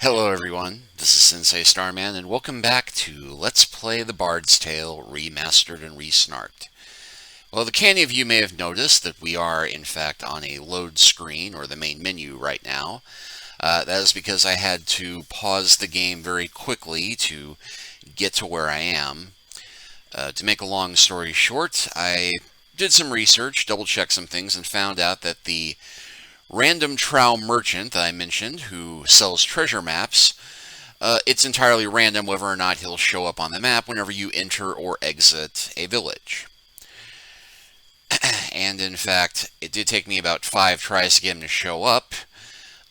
Hello everyone, this is Sensei Starman, and welcome back to Let's Play The Bard's Tale Remastered and Resnarked. Well, the canny of you may have noticed that we are, in fact, on a load screen, or the main menu right now. That is because I had to pause the game very quickly to get to where I am. To make a long story short, I did some research, double-checked some things, and found out that the random trowel merchant that I mentioned, who sells treasure maps, it's entirely random whether or not he'll show up on the map whenever you enter or exit a village. And in fact, it did take me about 5 tries to get him to show up.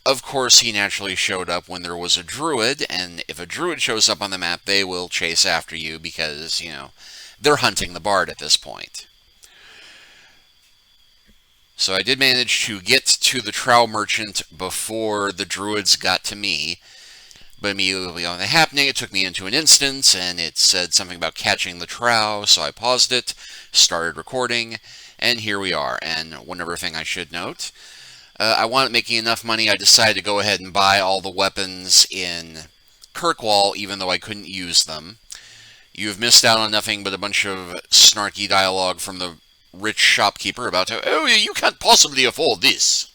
Of course, he naturally showed up when there was a druid, and if a druid shows up on the map, they will chase after you because, they're hunting the bard at this point. So I did manage to get to the trowel merchant before the druids got to me, but immediately on the happening, it took me into an instance, and it said something about catching the trowel, so I paused it, started recording, and here we are. And one other thing I should note, I wanted making enough money, I decided to go ahead and buy all the weapons in Kirkwall, even though I couldn't use them. You've missed out on nothing but a bunch of snarky dialogue from the rich shopkeeper about how, oh, you can't possibly afford this.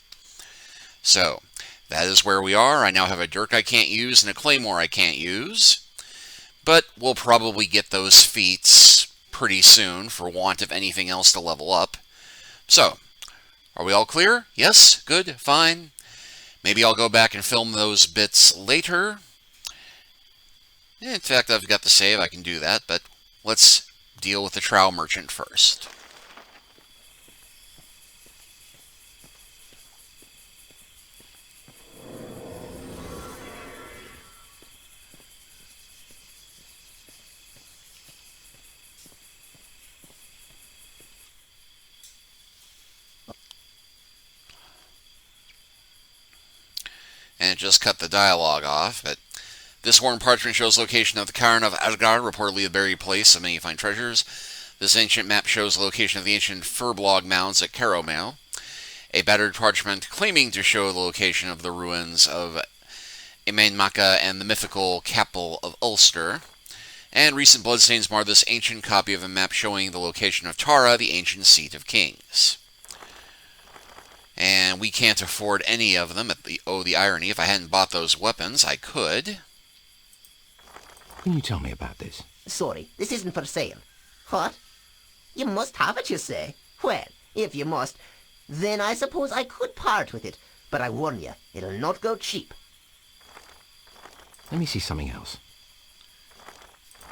So, that is where we are. I now have a dirk I can't use and a claymore I can't use. But we'll probably get those feats pretty soon for want of anything else to level up. So, are we all clear? Yes? Good? Fine? Maybe I'll go back and film those bits later. In fact, I've got the save, I can do that, but let's deal with the trowel merchant first. And it just cut the dialogue off, but this worn parchment shows location of the Cairn of Asgard, reportedly a buried place of many fine treasures. This ancient map shows the location of the ancient Furblog mounds at Caromale. A battered parchment claiming to show the location of the ruins of Emainmaka and the mythical capital of Ulster. And recent bloodstains mar this ancient copy of a map showing the location of Tara, the ancient seat of kings. And we can't afford any of them. The irony, if I hadn't bought those weapons, I could. Can you tell me about this? Sorry, this isn't for sale. What? You must have it, you say? Well, if you must, then I suppose I could part with it. But I warn you, it'll not go cheap. Let me see something else.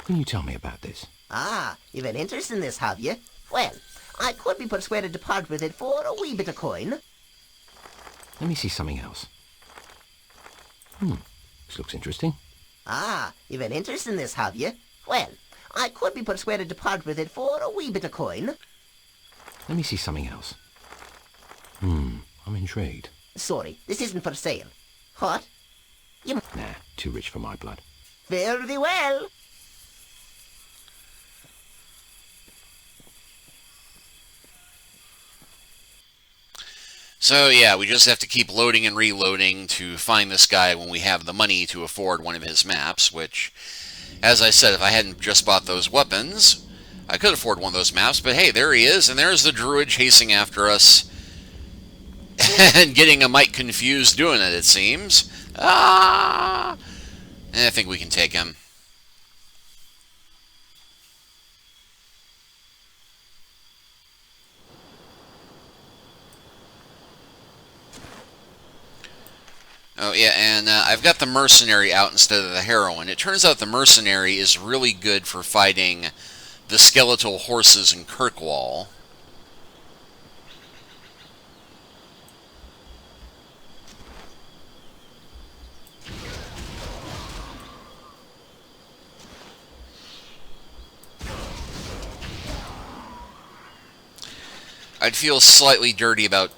Can you tell me about this? Ah, you've an interest in this, have you? Well, I could be persuaded to part with it for a wee bit of coin. Let me see something else. This looks interesting. Ah, you've an interest in this, have you? Well, I could be persuaded to part with it for a wee bit of coin. Let me see something else. I'm intrigued. Sorry, this isn't for sale. What? Nah, too rich for my blood. Fare thee well. So yeah, we just have to keep loading and reloading to find this guy when we have the money to afford one of his maps, which, as I said, if I hadn't just bought those weapons, I could afford one of those maps, but hey, there he is, and there's the druid chasing after us, and getting a mite confused doing it seems. Ah! And I think we can take him. Oh, yeah, and I've got the mercenary out instead of the heroine. It turns out the mercenary is really good for fighting the skeletal horses in Kirkwall. I'd feel slightly dirty about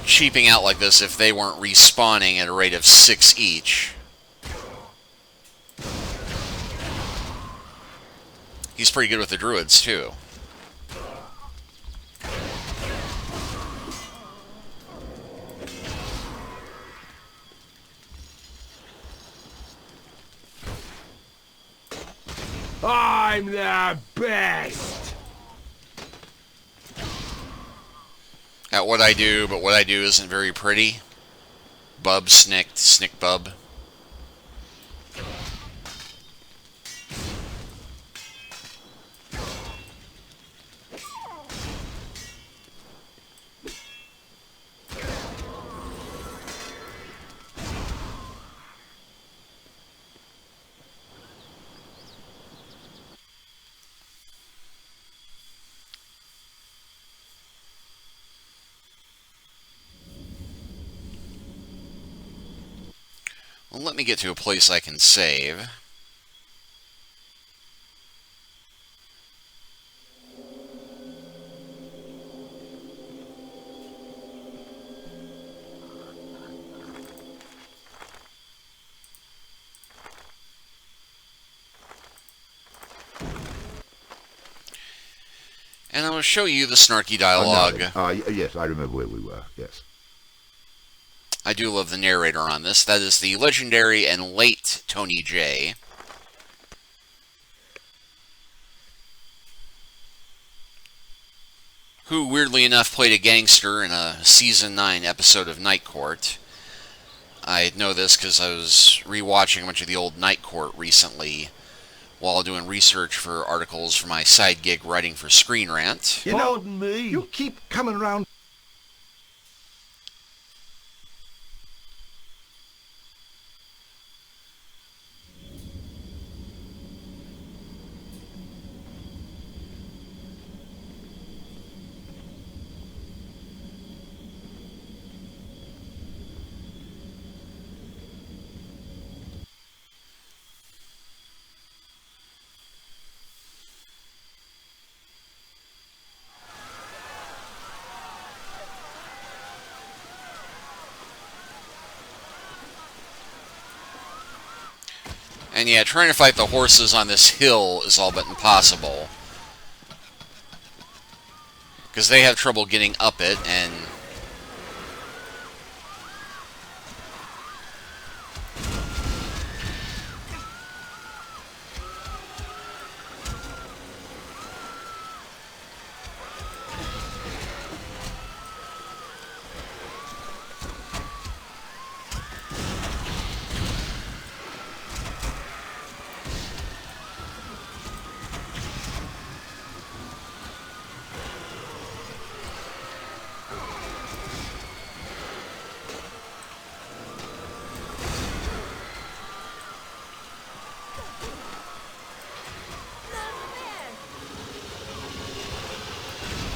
cheaping out like this if they weren't respawning at a rate of 6 each. He's pretty good with the druids, too. I'm the best! At what I do, but what I do isn't very pretty. Bub snicked, snick bub. Well, let me get to a place I can save. And I will show you the snarky dialogue. Yes, I remember where we were, yes. I do love the narrator on this. That is the legendary and late Tony J. Who, weirdly enough, played a gangster in a Season 9 episode of Night Court. I know this because I was rewatching a bunch of the old Night Court recently while doing research for articles for my side gig writing for Screen Rant. Pardon me. You keep coming round. And yeah, trying to fight the horses on this hill is all but impossible. Because they have trouble getting up it, and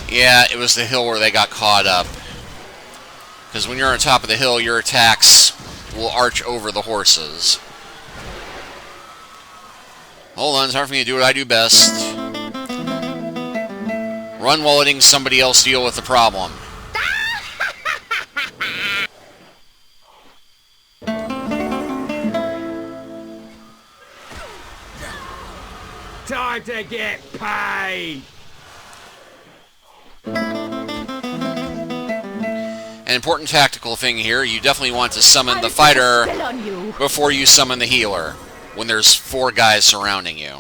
yeah, it was the hill where they got caught up. Because when you're on top of the hill, your attacks will arch over the horses. Hold on, it's hard for me to do what I do best. Run while letting somebody else deal with the problem. Time to get paid! An important tactical thing here, you definitely want to summon the fighter before you summon the healer, when there's 4 guys surrounding you.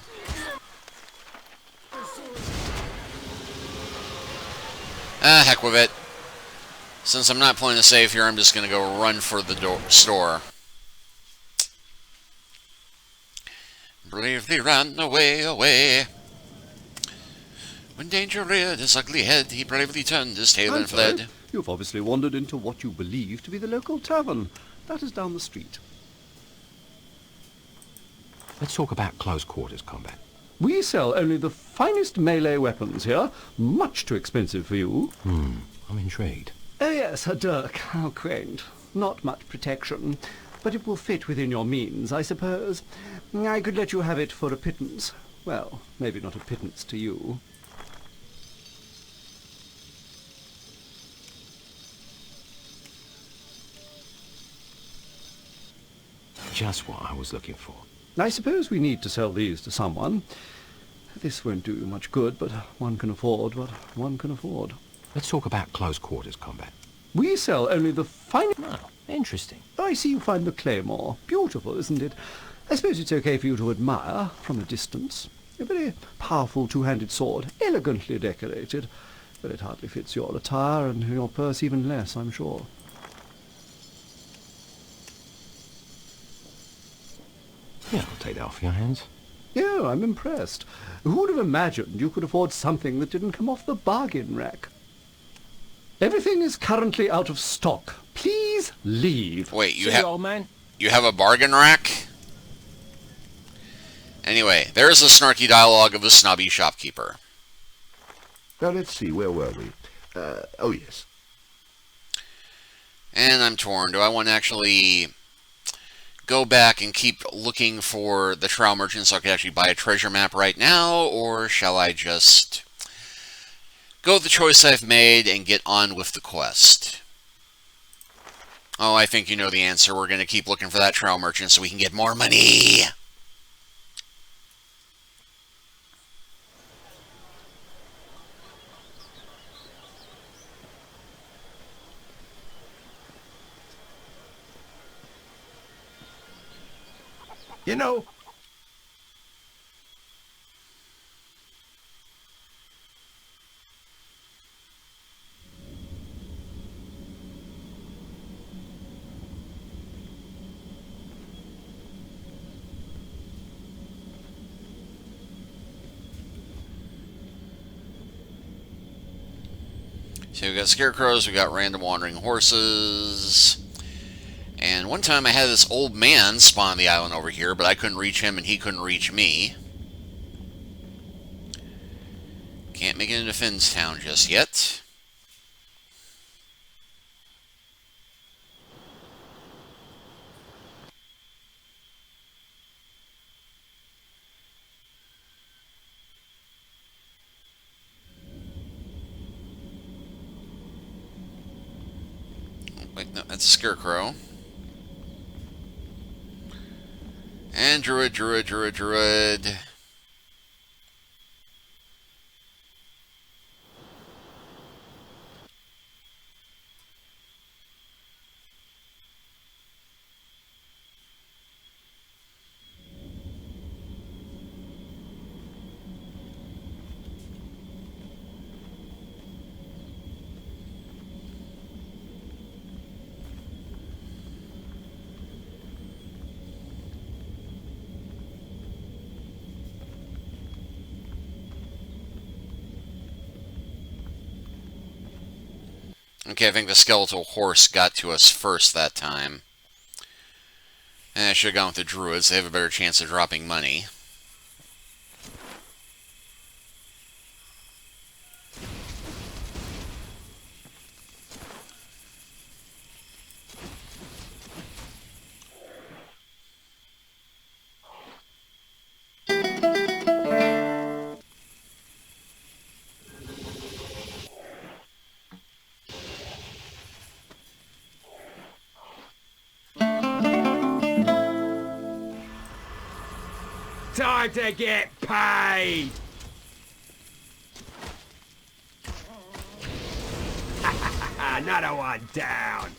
Ah, heck with it. Since I'm not playing to save here, I'm just going to go run for the store. Bravely ran away, away. When danger reared his ugly head, he bravely turned his tail and fled. You've obviously wandered into what you believe to be the local tavern. That is down the street. Let's talk about close quarters combat. We sell only the finest melee weapons here. Much too expensive for you. I'm intrigued. Oh yes, a dirk. How quaint. Not much protection, but it will fit within your means, I suppose. I could let you have it for a pittance. Well, maybe not a pittance to you. Just what I was looking for. I suppose we need to sell these to someone. This won't do much good, but one can afford what one can afford. Let's talk about close quarters combat. We sell only the finest... Oh, interesting. I see you find the claymore. Beautiful, isn't it? I suppose it's okay for you to admire from a distance. A very powerful two-handed sword, elegantly decorated, but it hardly fits your attire and your purse even less, I'm sure. Yeah, I'll take that off your hands. Yeah, I'm impressed. Who would have imagined you could afford something that didn't come off the bargain rack? Everything is currently out of stock. Please leave. Wait, See you, old man? you have a bargain rack? Anyway, there's the snarky dialogue of the snobby shopkeeper. Now, let's see, where were we? Oh, yes. And I'm torn. Do I want to actually go back and keep looking for the trowel merchant so I can actually buy a treasure map right now, or shall I just go with the choice I've made and get on with the quest? Oh, I think you know the answer. We're going to keep looking for that trowel merchant so we can get more money. You know, So we got scarecrows, we got random wandering horses. And one time I had this old man spawn on the island over here, but I couldn't reach him and he couldn't reach me. Can't make it into Finnstown just yet. Oh, wait, no, that's a scarecrow. And druid. Okay, I think the skeletal horse got to us first that time. And I should have gone with the druids. They have a better chance of dropping money. Time to get paid! Another one down!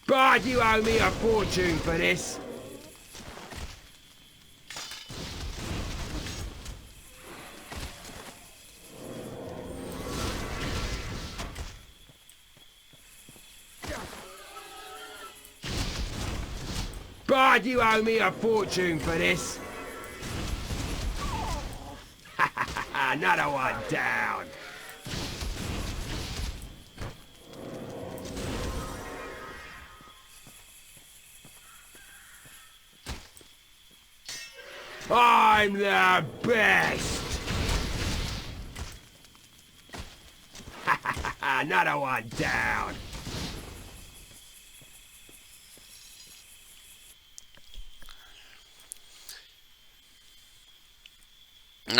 Bard, you owe me a fortune for this! Bard, you owe me a fortune for this! Another one down! I'm the best! Another one down!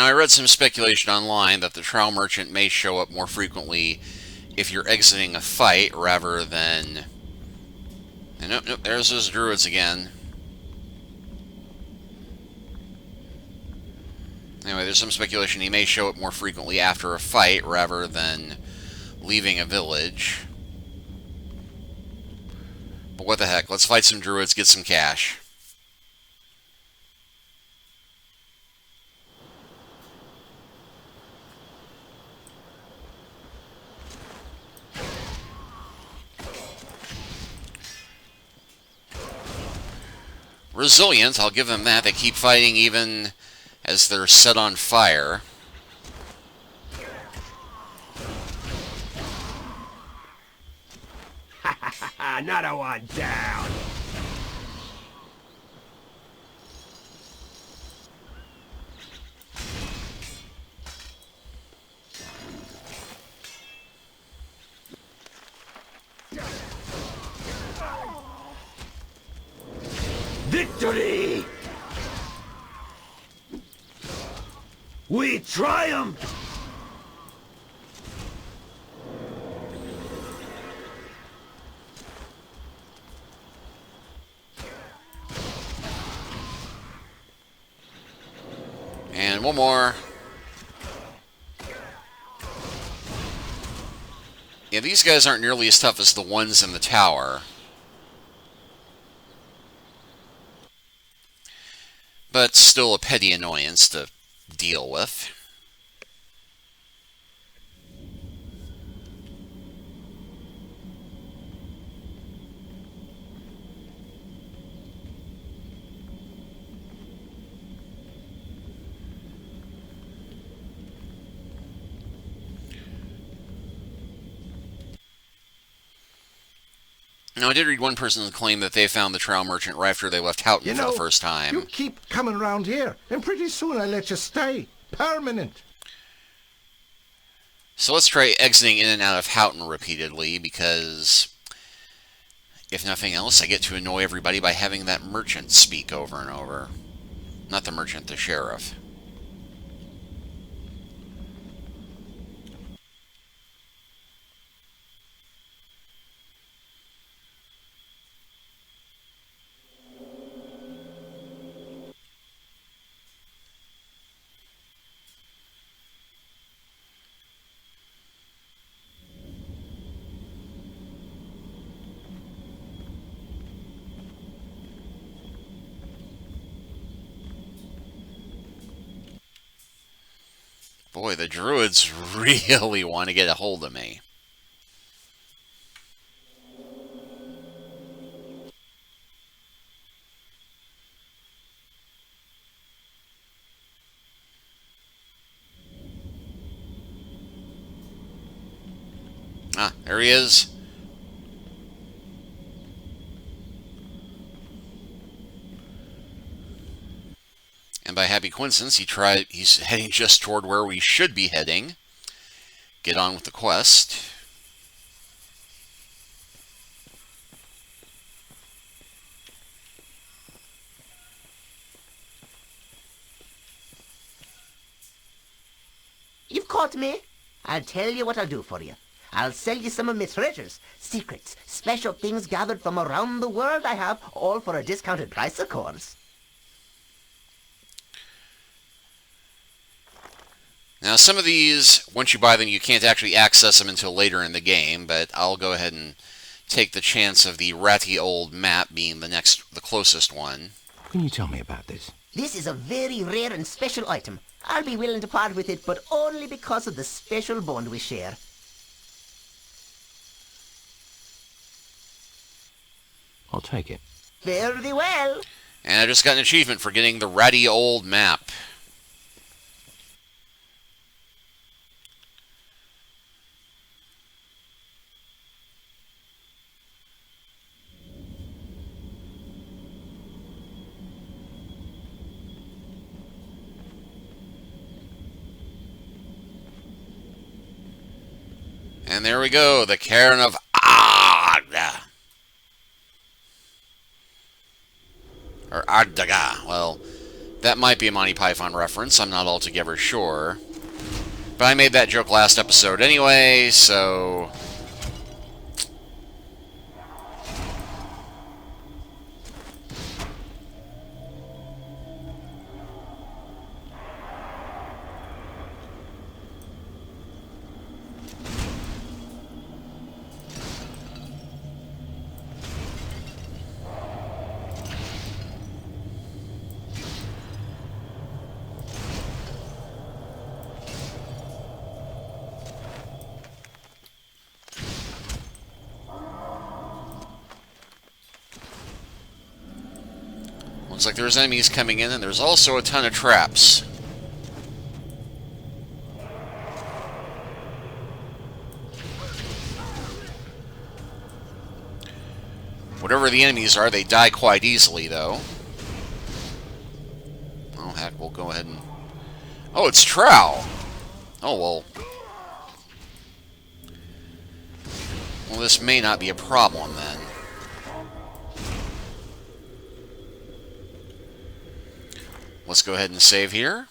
Now, I read some speculation online that the trowel merchant may show up more frequently if you're exiting a fight rather than... And nope, there's those druids again. Anyway, there's some speculation he may show up more frequently after a fight rather than leaving a village. But what the heck? Let's fight some druids, get some cash. Resilient, I'll give them that. They keep fighting even as they're set on fire. Another one down. Victory! We triumph! And one more. Yeah, these guys aren't nearly as tough as the ones in the tower. But still a petty annoyance to deal with. Now, I did read one person claim that they found the Trowel Merchant right after they left Houghton for the first time. You keep coming round here, and pretty soon I'll let you stay. Permanent. So let's try exiting in and out of Houghton repeatedly, because if nothing else, I get to annoy everybody by having that merchant speak over and over. Not the merchant, the sheriff. Boy, the druids really want to get a hold of me. Ah, there he is. And by happy coincidence, he's heading just toward where we should be heading. Get on with the quest. You've caught me. I'll tell you what I'll do for you. I'll sell you some of my treasures, secrets, special things gathered from around the world I have, all for a discounted price, of course. Now, some of these, once you buy them, you can't actually access them until later in the game, but I'll go ahead and take the chance of the ratty old map being the closest one. Can you tell me about this? This is a very rare and special item. I'll be willing to part with it, but only because of the special bond we share. I'll take it. Fare thee well. And I just got an achievement for getting the ratty old map. And there we go, the Cairn of Ard. Or Ardaga. Well, that might be a Monty Python reference. I'm not altogether sure. But I made that joke last episode anyway, so... Looks like there's enemies coming in, and there's also a ton of traps. Whatever the enemies are, they die quite easily, though. Oh, heck, we'll go ahead and... Oh, it's Trow! Oh, well... Well, this may not be a problem, then. Let's go ahead and save here.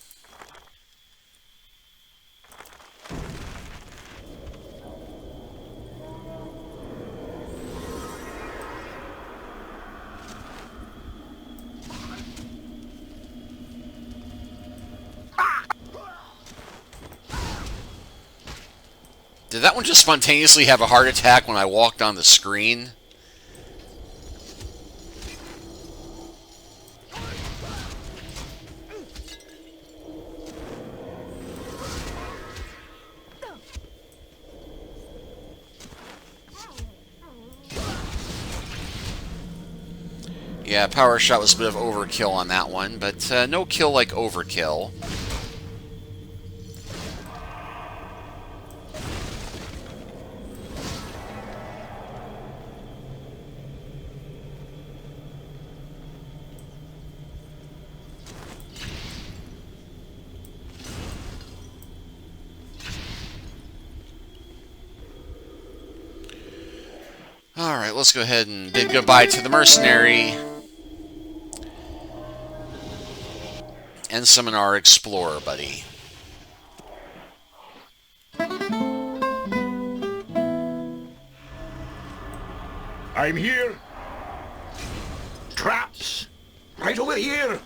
Did that one just spontaneously have a heart attack when I walked on the screen? Yeah, power shot was a bit of overkill on that one, but no kill like overkill. Alright, let's go ahead and bid goodbye to the mercenary. And summon our explorer buddy. I'm here. Traps. Right over here.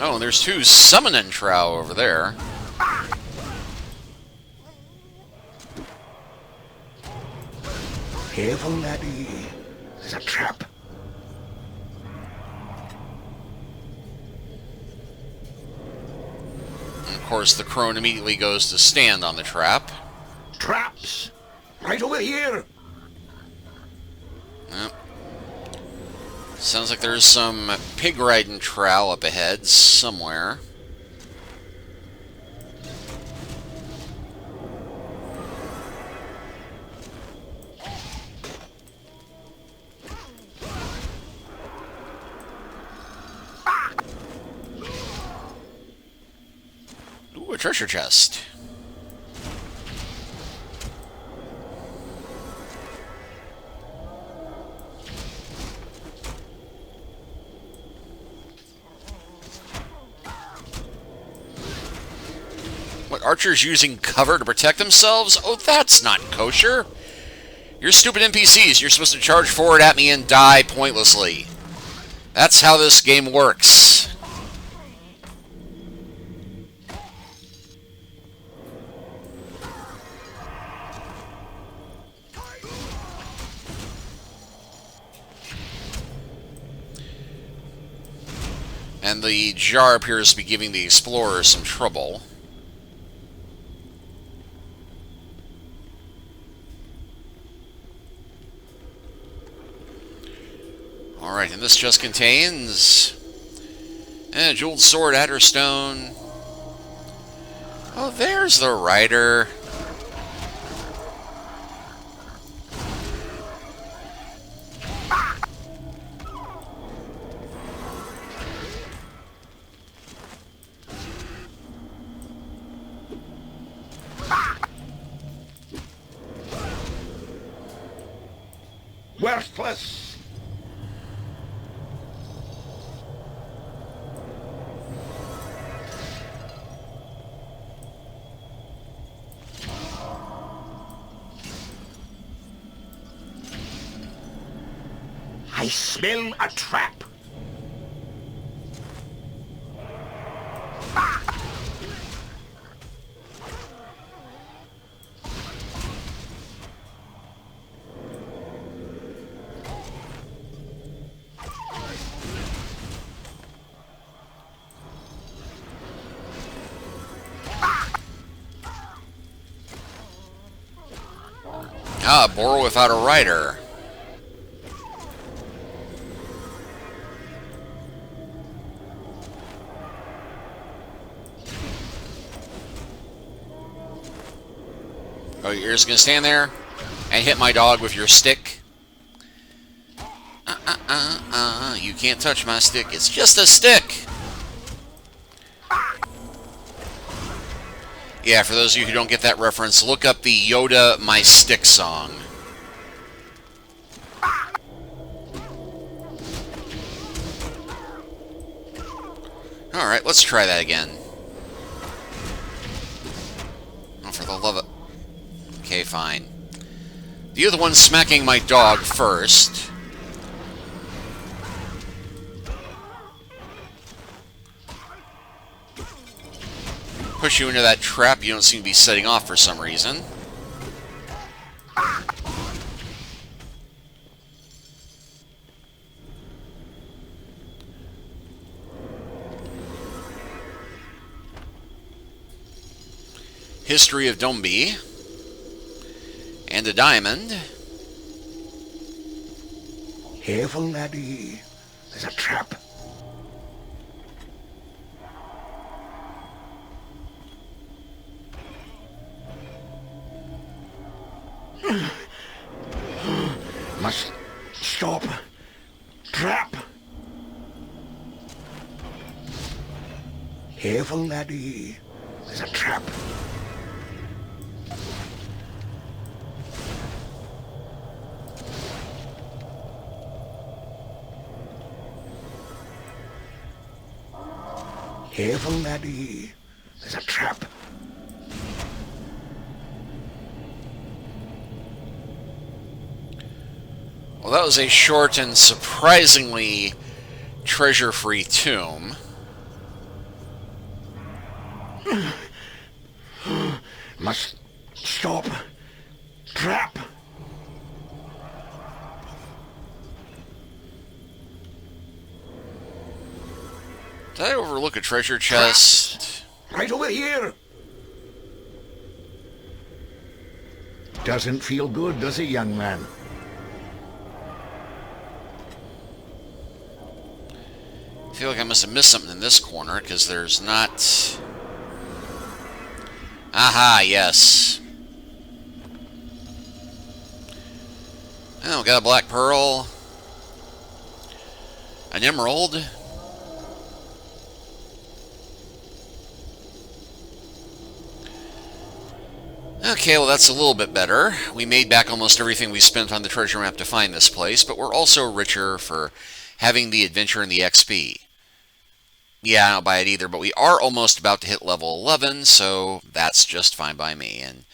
Oh, and there's two summoning Trow over there. Careful, laddie. There's a trap. And of course, the crone immediately goes to stand on the trap. Traps. Right over here. Yep. Sounds like there's some pig riding Trow up ahead somewhere. Ooh, a treasure chest. What, archers using cover to protect themselves? Oh, that's not kosher. You're stupid NPCs. You're supposed to charge forward at me and die pointlessly. That's how this game works. And the jar appears to be giving the explorer some trouble. Alright, and this just contains a jeweled sword, adder stone. Oh, there's the rider. Worthless. I smell a trap. Ah, boar without a rider. Oh, you're just gonna stand there and hit my dog with your stick? You can't touch my stick. It's just a stick. Yeah, for those of you who don't get that reference, look up the Yoda My Stick song. Alright, let's try that again. Oh, for the love of... Okay, fine. You're the one smacking my dog first. Push you into that trap you don't seem to be setting off for some reason. History of Dombi. And a diamond. Careful, laddie. There's a trap. Must stop. Trap. Careful, laddie. There's a trap. Careful, laddie. There's a trap. Well, that was a short and surprisingly treasure-free tomb. Must stop. Trap. Did I overlook a treasure chest? Right over here. Doesn't feel good, does it, young man? I feel like I must have missed something in this corner, because there's not... Aha, yes. Oh, got a black pearl. An emerald. Okay, well that's a little bit better. We made back almost everything we spent on the treasure map to find this place, but we're also richer for having the adventure and the XP. Yeah, I don't buy it either, but we are almost about to hit level 11, so that's just fine by me. And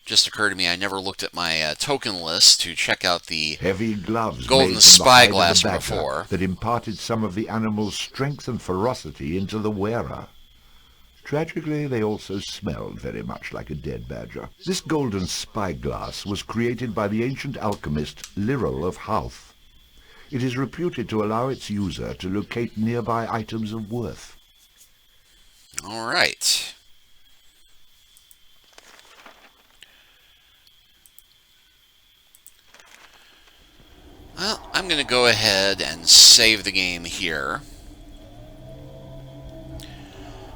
just occurred to me, I never looked at my token list to check out the heavy gloves golden made from the spyglass hide of the badger before. that imparted some of the animal's strength and ferocity into the wearer. Tragically, they also smelled very much like a dead badger. This golden spyglass was created by the ancient alchemist Lyril of Howth. It is reputed to allow its user to locate nearby items of worth. All right. Well, I'm going to go ahead and save the game here,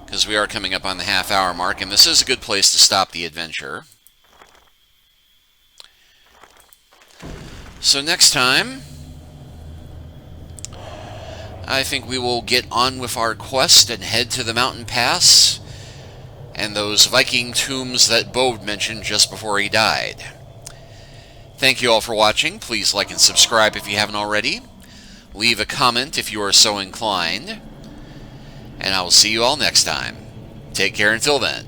because we are coming up on the half-hour mark, and this is a good place to stop the adventure. So next time, I think we will get on with our quest and head to the mountain pass and those Viking tombs that Bode mentioned just before he died. Thank you all for watching. Please like and subscribe if you haven't already. Leave a comment if you are so inclined. And I will see you all next time. Take care until then.